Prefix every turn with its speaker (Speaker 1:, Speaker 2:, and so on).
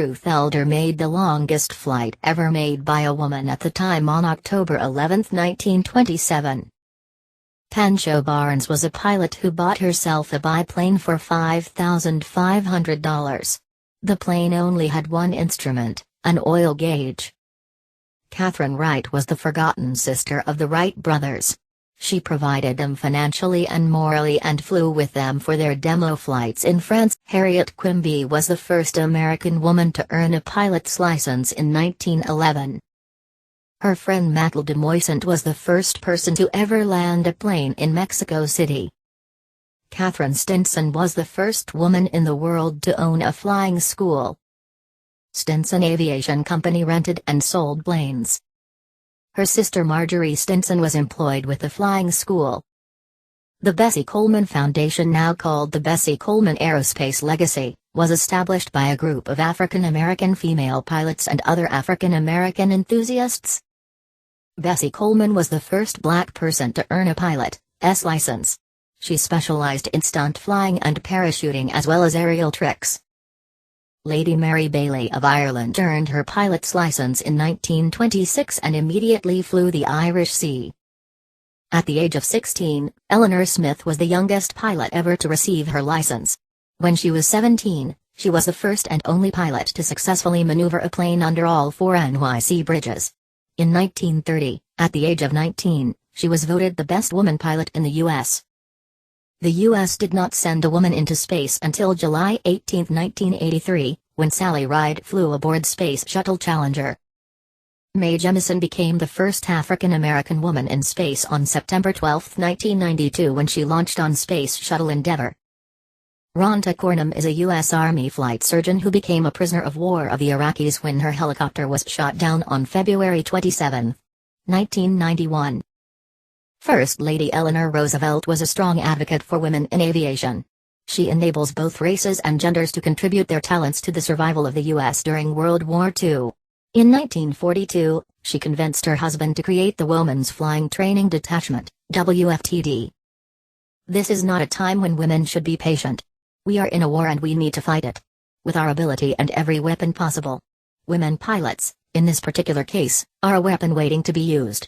Speaker 1: Ruth Elder made the longest flight ever made by a woman at the time on October 11, 1927. Pancho Barnes was a pilot who bought herself a biplane for $5,500. The plane only had one instrument, an oil gauge. Catherine Wright was the forgotten sister of the Wright brothers. She provided them financially and morally and flew with them for their demo flights in France. Harriet Quimby was the first American woman to earn a pilot's license in 1911. Her friend Mathilde Moisant was the first person to ever land a plane in Mexico City. Catherine Stinson was the first woman in the world to own a flying school. Stinson Aviation Company rented and sold planes. Her sister Marjorie Stinson was employed with the flying school. The Bessie Coleman Foundation, now called the Bessie Coleman Aerospace Legacy, was established by a group of African American female pilots and other African American enthusiasts. Bessie Coleman was the first black person to earn a pilot's license. She specialized in stunt flying and parachuting as well as aerial tricks. Lady Mary Bailey of Ireland earned her pilot's license in 1926 and immediately flew the Irish Sea. At the age of 16, Eleanor Smith was the youngest pilot ever to receive her license. When she was 17, she was the first and only pilot to successfully maneuver a plane under all four NYC bridges. In 1930, at the age of 19, she was voted the best woman pilot in the U.S. The U.S. did not send a woman into space until July 18, 1983, when Sally Ride flew aboard Space Shuttle Challenger. Mae Jemison became the first African-American woman in space on September 12, 1992, when she launched on Space Shuttle Endeavour. Rhonda Cornum is a U.S. Army flight surgeon who became a prisoner of war of the Iraqis when her helicopter was shot down on February 27, 1991. First Lady Eleanor Roosevelt was a strong advocate for women in aviation. She enables both races and genders to contribute their talents to the survival of the U.S. during World War II. In 1942, she convinced her husband to create the Women's Flying Training Detachment, WFTD. This is not a time when women should be patient. We are in a war and we need to fight it. With our ability and every weapon possible. Women pilots, in this particular case, are a weapon waiting to be used.